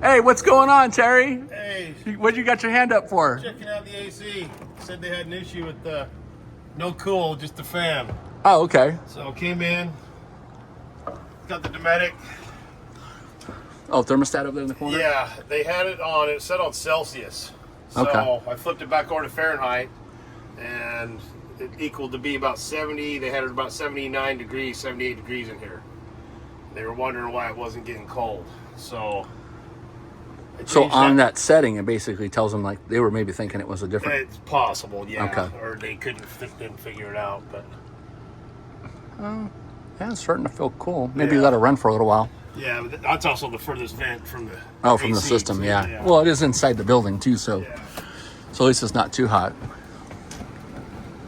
Hey, what's going on, Terry? Hey, What you got your hand up for? checking out the AC. Said they had an issue with the no cool, just the fan. Oh, okay. So came in, got the Dometic. Oh, thermostat over there in the corner? Yeah, they had it on, it said on Celsius. So Okay. I flipped it back over to Fahrenheit and it equaled to be about 70. They had it about 79 degrees, 78 degrees in here. They were wondering why it wasn't getting cold. So So on that setting, it basically tells them like they were maybe thinking it was a different. It's possible, yeah. Okay. Or they didn't figure it out, but Yeah, it's starting to feel cool. Maybe Yeah. let it run for a little while. yeah, but that's also the furthest vent from the From the AC, system, so, yeah. Well, it is inside the building too, so yeah. so at least it's not too hot.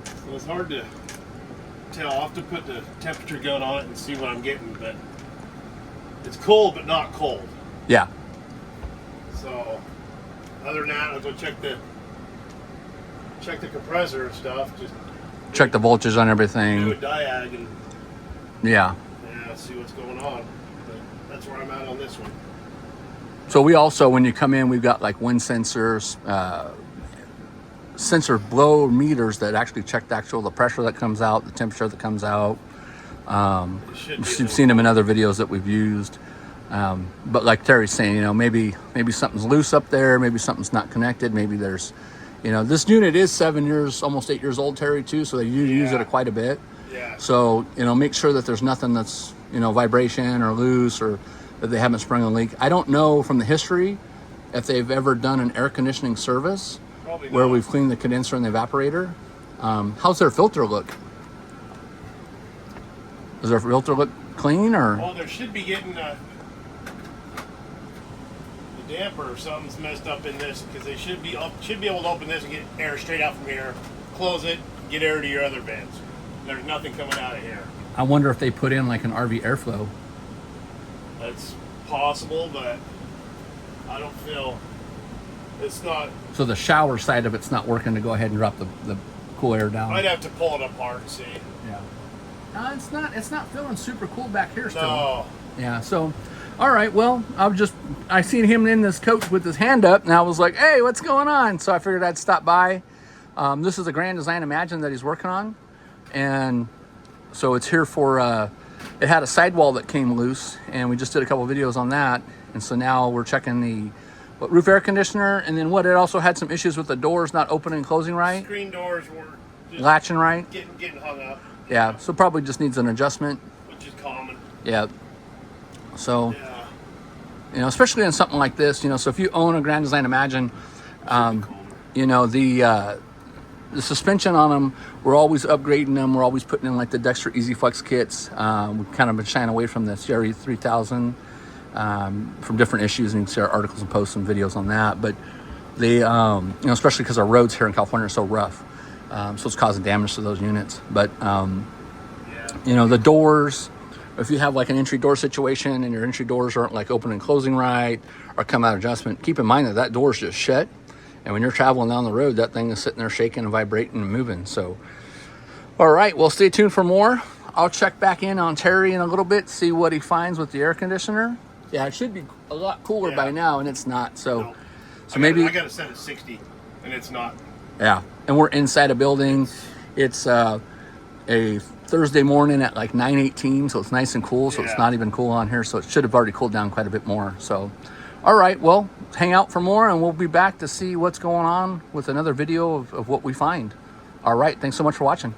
So it's hard to tell. I'll have to put the temperature gun on it and see what I'm getting, but it's cold but not cold. Yeah. So other than that, I'll go check the compressor and stuff. Just Check the voltage on do a everything. diag and Yeah. see what's going on. But that's where I'm at on this one. So we also, when you come in, we've got like wind sensors, sensor blow meters that actually check the pressure that comes out, the temperature that comes out. It should be You've seen them in other videos that we've used. But like Terry's saying, maybe something's loose up there, maybe something's not connected, maybe there's, this unit is 7 years, almost 8 years old, Terry, too, so they use it quite a bit. Yeah. So, make sure that there's nothing that's, vibration or loose or that they haven't sprung a leak. I don't know from the history if they've ever done an air conditioning service Probably where not. we've cleaned the condenser and the evaporator. How's their filter look? Does their filter look clean or? Well, there should be getting the damper or something's messed up in this because they should be able to open this and get air straight out from here, close it, get air to your other vents. There's nothing coming out of here. I wonder if they put in like an RV airflow. That's possible, but I don't feel it's not. So the shower side of it's not working to go ahead and drop the cool air down. I'd have to pull it apart and see. Yeah. It's not feeling super cool back here still. No. Yeah. So, all right. Well, I seen him in this coach with his hand up, and I was like, hey, what's going on? So I figured I'd stop by. This is a Grand Design Imagine that he's working on, and so it's here for. It had a sidewall that came loose, and we just did a couple videos on that, and so now we're checking the roof air conditioner, and then it also had some issues with the doors not opening and closing right, Screen doors were just latching right. getting hung up. Yeah, so probably just needs an adjustment. Which is common. Yeah. So, Yeah. especially in something like this, so if you own a Grand Design Imagine, the suspension on them, we're always upgrading them. We're always putting in like the Dexter Easy Flex kits. We've kind of been shying away from the CRE 3000 from different issues, and you can see our articles and posts and videos on that. But they, especially because our roads here in California are so rough, so it's causing damage to those units. But the doors, if you have like an entry door situation and your entry doors aren't like open and closing right or come out adjustment, keep in mind that door's just shut. And when you're traveling down the road, that thing is sitting there shaking and vibrating and moving. So, all right, well, stay tuned for more. I'll check back in on Terry in a little bit, see what he finds with the air conditioner. Yeah, it should be a lot cooler by now, and it's not. So, No. maybe I got it set at 60, and it's not. Yeah, and we're inside a building. It's a Thursday morning at like 9:18, so it's nice and cool. So it's not even cool on here, so it should have already cooled down quite a bit more. So, all right, well, hang out for more, and we'll be back to see what's going on with another video of what we find. All right, thanks so much for watching.